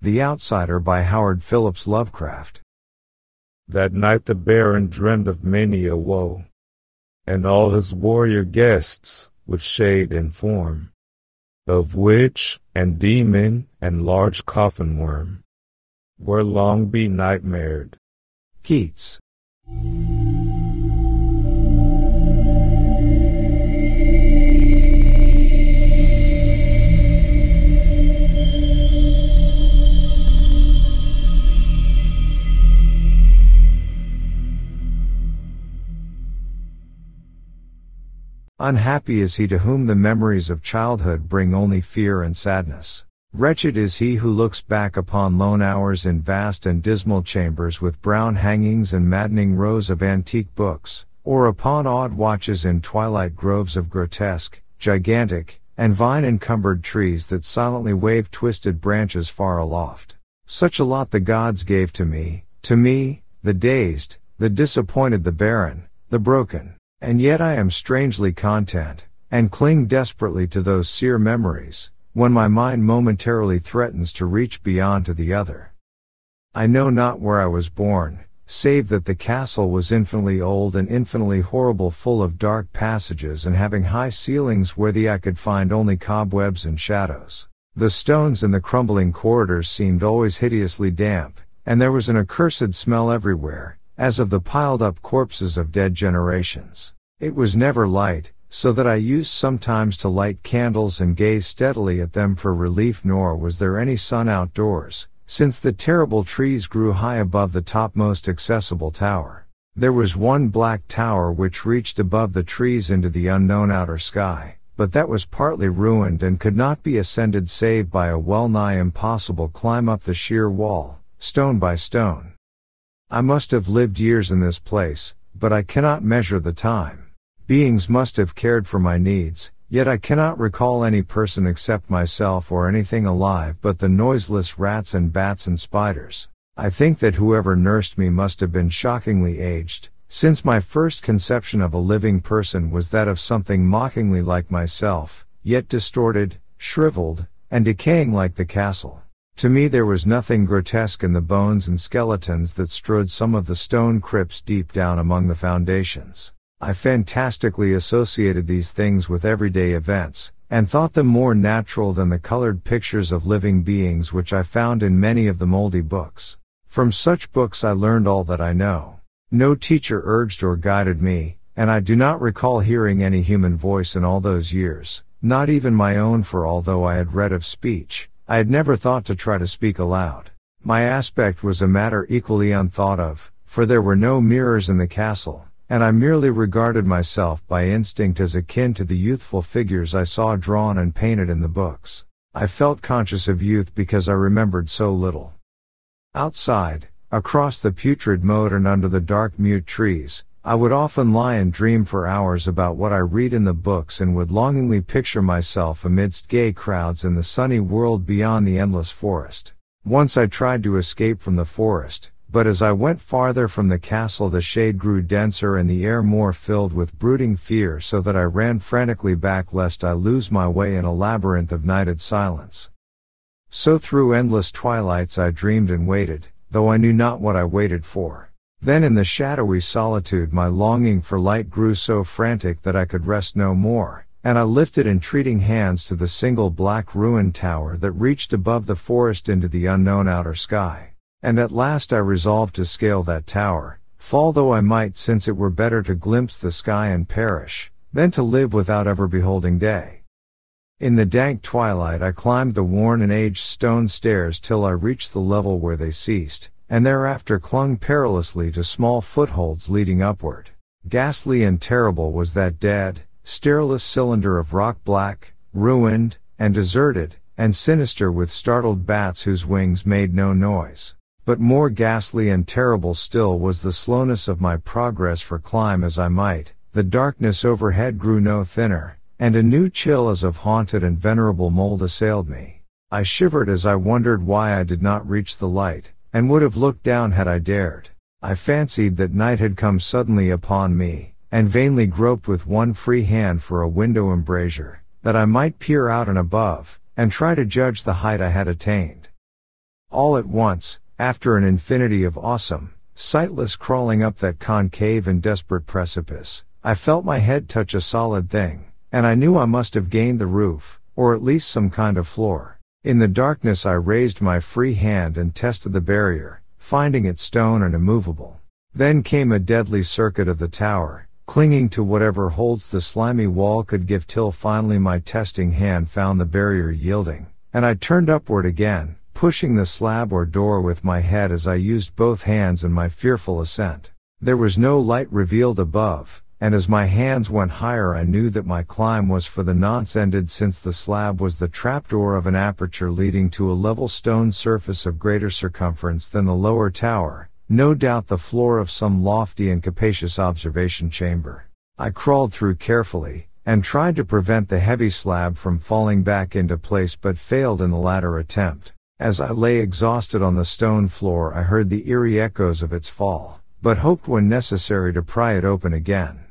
The Outsider by Howard Phillips Lovecraft. That night the Baron dreamed of many a woe, and all his warrior guests, with shade and form, of witch and demon and large coffin worm, were long be-nightmared. Keats. Unhappy is he to whom the memories of childhood bring only fear and sadness. Wretched is he who looks back upon lone hours in vast and dismal chambers with brown hangings and maddening rows of antique books, or upon odd watches in twilight groves of grotesque, gigantic, and vine-encumbered trees that silently wave twisted branches far aloft. Such a lot the gods gave to me, the dazed, the disappointed, the barren, the broken. And yet I am strangely content, and cling desperately to those sere memories, when my mind momentarily threatens to reach beyond to the other. I know not where I was born, save that the castle was infinitely old and infinitely horrible, full of dark passages and having high ceilings where the eye could find only cobwebs and shadows. The stones in the crumbling corridors seemed always hideously damp, and there was an accursed smell everywhere, as of the piled-up corpses of dead generations. It was never light, so that I used sometimes to light candles and gaze steadily at them for relief, nor was there any sun outdoors, since the terrible trees grew high above the topmost accessible tower. There was one black tower which reached above the trees into the unknown outer sky, but that was partly ruined and could not be ascended save by a well-nigh impossible climb up the sheer wall, stone by stone. I must have lived years in this place, but I cannot measure the time. Beings must have cared for my needs, yet I cannot recall any person except myself or anything alive but the noiseless rats and bats and spiders. I think that whoever nursed me must have been shockingly aged, since my first conception of a living person was that of something mockingly like myself, yet distorted, shriveled, and decaying like the castle. To me there was nothing grotesque in the bones and skeletons that strewed some of the stone crypts deep down among the foundations. I fantastically associated these things with everyday events, and thought them more natural than the colored pictures of living beings which I found in many of the moldy books. From such books I learned all that I know. No teacher urged or guided me, and I do not recall hearing any human voice in all those years, not even my own, for although I had read of speech, I had never thought to try to speak aloud. My aspect was a matter equally unthought of, for there were no mirrors in the castle, and I merely regarded myself by instinct as akin to the youthful figures I saw drawn and painted in the books. I felt conscious of youth because I remembered so little. Outside, across the putrid moat and under the dark mute trees, I would often lie and dream for hours about what I read in the books, and would longingly picture myself amidst gay crowds in the sunny world beyond the endless forest. Once I tried to escape from the forest, but as I went farther from the castle the shade grew denser and the air more filled with brooding fear, so that I ran frantically back lest I lose my way in a labyrinth of nighted silence. So through endless twilights I dreamed and waited, though I knew not what I waited for. Then in the shadowy solitude my longing for light grew so frantic that I could rest no more, and I lifted entreating hands to the single black ruined tower that reached above the forest into the unknown outer sky. And at last I resolved to scale that tower, fall though I might, since it were better to glimpse the sky and perish, than to live without ever beholding day. In the dank twilight I climbed the worn and aged stone stairs till I reached the level where they ceased, and thereafter clung perilously to small footholds leading upward. Ghastly and terrible was that dead, stairless cylinder of rock, black, ruined, and deserted, and sinister with startled bats whose wings made no noise. But more ghastly and terrible still was the slowness of my progress, for climb as I might, the darkness overhead grew no thinner, and a new chill as of haunted and venerable mold assailed me. I shivered as I wondered why I did not reach the light, and would have looked down had I dared. I fancied that night had come suddenly upon me, and vainly groped with one free hand for a window embrasure, that I might peer out and above, and try to judge the height I had attained. All at once, after an infinity of awesome, sightless crawling up that concave and desperate precipice, I felt my head touch a solid thing, and I knew I must have gained the roof, or at least some kind of floor. In the darkness I raised my free hand and tested the barrier, finding it stone and immovable. Then came a deadly circuit of the tower, clinging to whatever holds the slimy wall could give, till finally my testing hand found the barrier yielding, and I turned upward again, pushing the slab or door with my head as I used both hands in my fearful ascent. There was no light revealed above, and as my hands went higher I knew that my climb was for the nonce ended, since the slab was the trapdoor of an aperture leading to a level stone surface of greater circumference than the lower tower, no doubt the floor of some lofty and capacious observation chamber. I crawled through carefully, and tried to prevent the heavy slab from falling back into place, but failed in the latter attempt. As I lay exhausted on the stone floor I heard the eerie echoes of its fall, but hoped when necessary to pry it open again.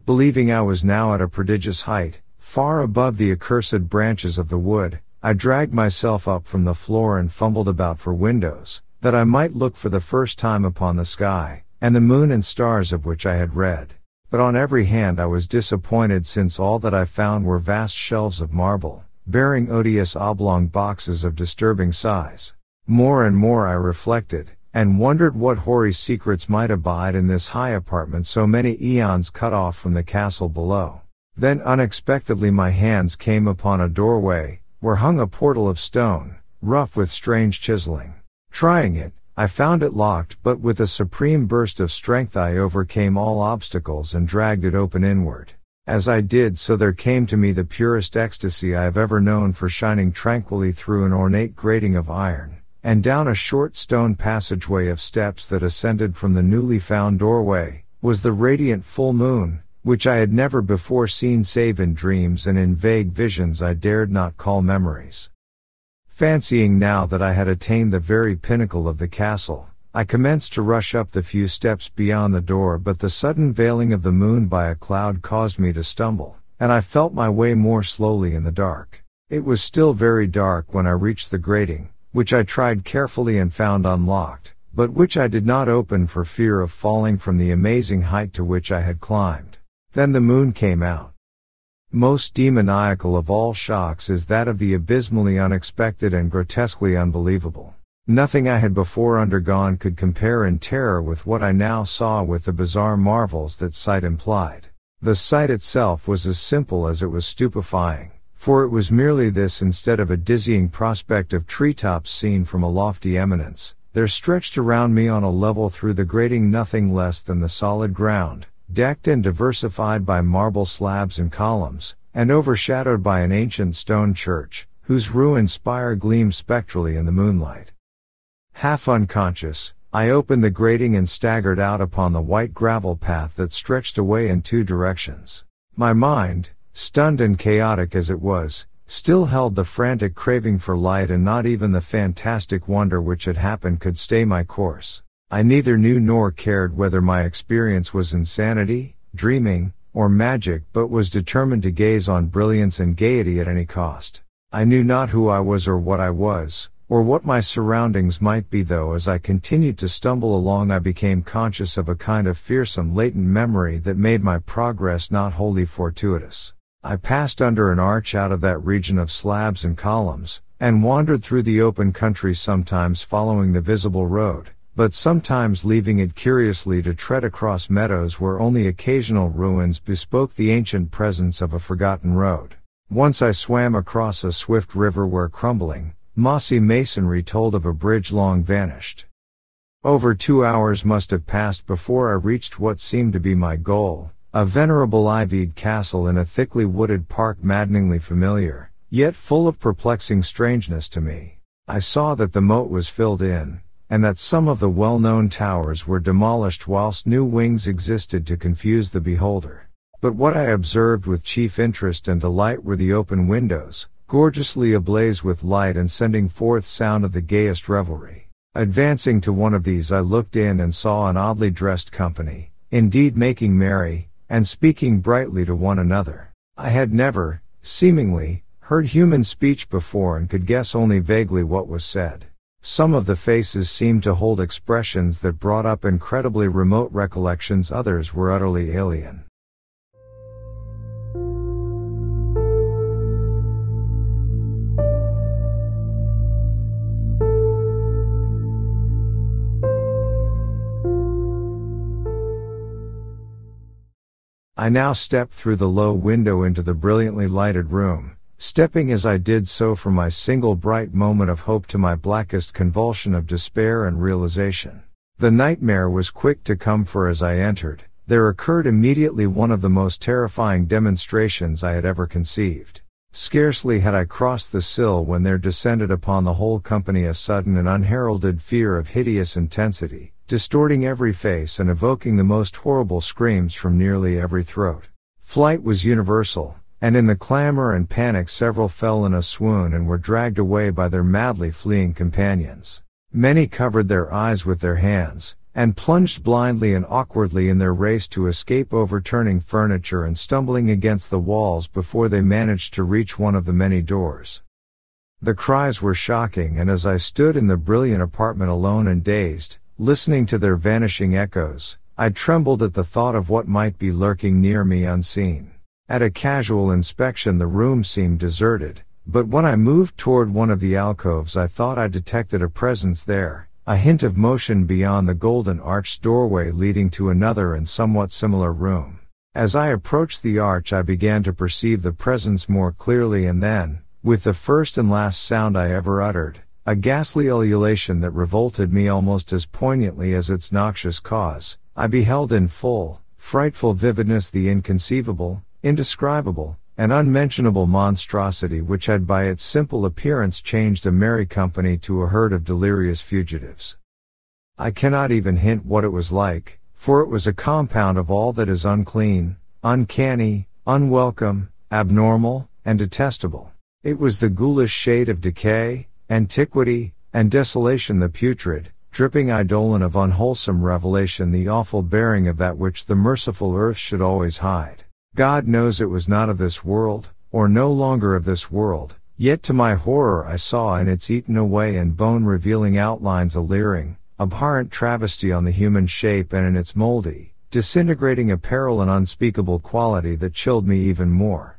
Believing I was now at a prodigious height, far above the accursed branches of the wood, I dragged myself up from the floor and fumbled about for windows, that I might look for the first time upon the sky, and the moon and stars of which I had read. But on every hand I was disappointed, since all that I found were vast shelves of marble, bearing odious oblong boxes of disturbing size. More and more I reflected, and wondered what hoary secrets might abide in this high apartment so many eons cut off from the castle below. Then unexpectedly my hands came upon a doorway, where hung a portal of stone, rough with strange chiseling. Trying it, I found it locked, but with a supreme burst of strength I overcame all obstacles and dragged it open inward. As I did so there came to me the purest ecstasy I have ever known, for shining tranquilly through an ornate grating of iron, and down a short stone passageway of steps that ascended from the newly found doorway, was the radiant full moon, which I had never before seen save in dreams and in vague visions I dared not call memories. Fancying now that I had attained the very pinnacle of the castle, I commenced to rush up the few steps beyond the door, but the sudden veiling of the moon by a cloud caused me to stumble, and I felt my way more slowly in the dark. It was still very dark when I reached the grating, which I tried carefully and found unlocked, but which I did not open for fear of falling from the amazing height to which I had climbed. Then the moon came out. Most demoniacal of all shocks is that of the abysmally unexpected and grotesquely unbelievable. Nothing I had before undergone could compare in terror with what I now saw, with the bizarre marvels that sight implied. The sight itself was as simple as it was stupefying, for it was merely this: instead of a dizzying prospect of treetops seen from a lofty eminence, there stretched around me on a level through the grating nothing less than the solid ground, decked and diversified by marble slabs and columns, and overshadowed by an ancient stone church, whose ruined spire gleamed spectrally in the moonlight. Half unconscious, I opened the grating and staggered out upon the white gravel path that stretched away in two directions. My mind, stunned and chaotic as it was, still held the frantic craving for light, and not even the fantastic wonder which had happened could stay my course. I neither knew nor cared whether my experience was insanity, dreaming, or magic, but was determined to gaze on brilliance and gaiety at any cost. I knew not who I was or what I was, or what my surroundings might be, though as I continued to stumble along I became conscious of a kind of fearsome latent memory that made my progress not wholly fortuitous. I passed under an arch out of that region of slabs and columns, and wandered through the open country, sometimes following the visible road, but sometimes leaving it curiously to tread across meadows where only occasional ruins bespoke the ancient presence of a forgotten road. Once I swam across a swift river where crumbling, mossy masonry told of a bridge long vanished. Over 2 hours must have passed before I reached what seemed to be my goal, a venerable ivied castle in a thickly wooded park, maddeningly familiar, yet full of perplexing strangeness to me. I saw that the moat was filled in, and that some of the well-known towers were demolished whilst new wings existed to confuse the beholder. But what I observed with chief interest and delight were the open windows, gorgeously ablaze with light and sending forth sound of the gayest revelry. Advancing to one of these I looked in and saw an oddly dressed company, indeed making merry, and speaking brightly to one another. I had never, seemingly, heard human speech before, and could guess only vaguely what was said. Some of the faces seemed to hold expressions that brought up incredibly remote recollections, others were utterly alien. I now stepped through the low window into the brilliantly lighted room, stepping as I did so from my single bright moment of hope to my blackest convulsion of despair and realization. The nightmare was quick to come, for as I entered, there occurred immediately one of the most terrifying demonstrations I had ever conceived. Scarcely had I crossed the sill when there descended upon the whole company a sudden and unheralded fear of hideous intensity, distorting every face and evoking the most horrible screams from nearly every throat. Flight was universal, and in the clamor and panic several fell in a swoon and were dragged away by their madly fleeing companions. Many covered their eyes with their hands, and plunged blindly and awkwardly in their race to escape overturning furniture and stumbling against the walls before they managed to reach one of the many doors. The cries were shocking, and as I stood in the brilliant apartment alone and dazed, listening to their vanishing echoes, I trembled at the thought of what might be lurking near me unseen. At a casual inspection the room seemed deserted, but when I moved toward one of the alcoves I thought I detected a presence there, a hint of motion beyond the golden arched doorway leading to another and somewhat similar room. As I approached the arch I began to perceive the presence more clearly, and then, with the first and last sound I ever uttered, a ghastly ululation that revolted me almost as poignantly as its noxious cause, I beheld in full, frightful vividness the inconceivable, indescribable, and unmentionable monstrosity which had by its simple appearance changed a merry company to a herd of delirious fugitives. I cannot even hint what it was like, for it was a compound of all that is unclean, uncanny, unwelcome, abnormal, and detestable. It was the ghoulish shade of decay, antiquity, and desolation, the putrid, dripping eidolon of unwholesome revelation, the awful bearing of that which the merciful earth should always hide. God knows it was not of this world, or no longer of this world, yet to my horror I saw in its eaten away and bone-revealing outlines a leering, abhorrent travesty on the human shape, and in its moldy, disintegrating apparel an unspeakable quality that chilled me even more.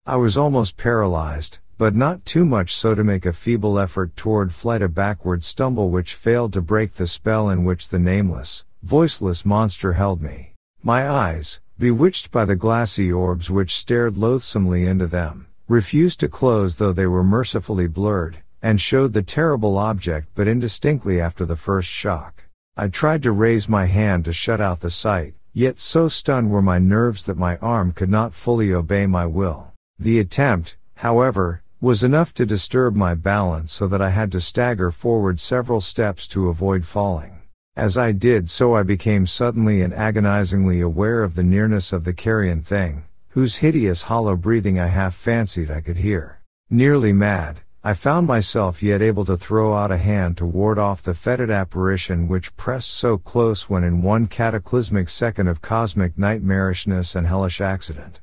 I was almost paralyzed, but not too much so to make a feeble effort toward flight, a backward stumble which failed to break the spell in which the nameless, voiceless monster held me. My eyes, bewitched by the glassy orbs which stared loathsomely into them, refused to close though they were mercifully blurred, and showed the terrible object but indistinctly after the first shock. I tried to raise my hand to shut out the sight, yet so stunned were my nerves that my arm could not fully obey my will. The attempt, however, was enough to disturb my balance so that I had to stagger forward several steps to avoid falling. As I did so I became suddenly and agonizingly aware of the nearness of the carrion thing, whose hideous hollow breathing I half fancied I could hear. Nearly mad, I found myself yet able to throw out a hand to ward off the fetid apparition which pressed so close when in one cataclysmic second of cosmic nightmarishness and hellish accident.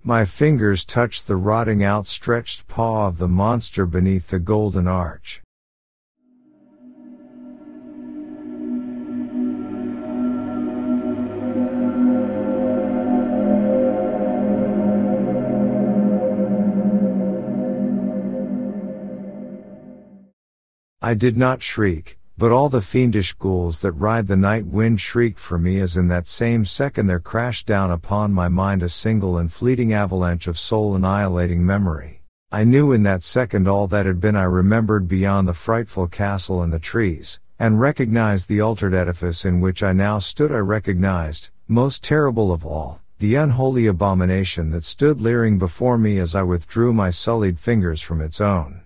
My fingers touched the rotting outstretched paw of the monster beneath the golden arch. I did not shriek, but all the fiendish ghouls that ride the night wind shrieked for me, as in that same second there crashed down upon my mind a single and fleeting avalanche of soul-annihilating memory. I knew in that second all that had been. I remembered beyond the frightful castle and the trees, and recognized the altered edifice in which I now stood. I recognized, most terrible of all, the unholy abomination that stood leering before me as I withdrew my sullied fingers from its own.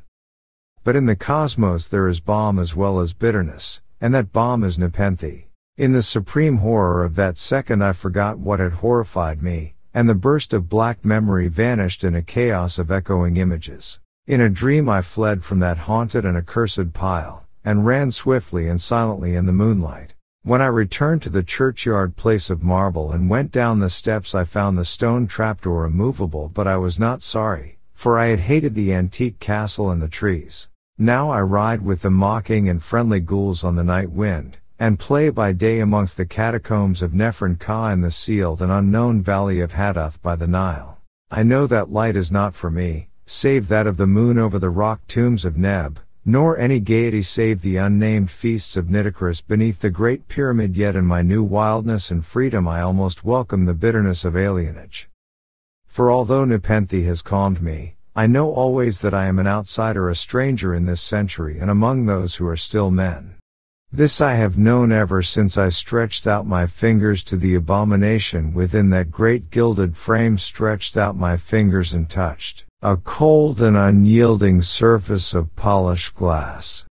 But in the cosmos there is balm as well as bitterness, and that balm is nepenthe. In the supreme horror of that second I forgot what had horrified me, and the burst of black memory vanished in a chaos of echoing images. In a dream I fled from that haunted and accursed pile, and ran swiftly and silently in the moonlight. When I returned to the churchyard place of marble and went down the steps I found the stone trapdoor immovable, but I was not sorry, for I had hated the antique castle and the trees. Now I ride with the mocking and friendly ghouls on the night wind, and play by day amongst the catacombs of Nephron-Ka in the sealed and unknown valley of Hadath by the Nile. I know that light is not for me, save that of the moon over the rock tombs of Neb, nor any gaiety save the unnamed feasts of Nitocris beneath the great pyramid. Yet in my new wildness and freedom I almost welcome the bitterness of alienage. For although Nepenthe has calmed me, I know always that I am an outsider, a stranger in this century and among those who are still men. This I have known ever since I stretched out my fingers to the abomination within that great gilded frame, stretched out my fingers and touched a cold and unyielding surface of polished glass.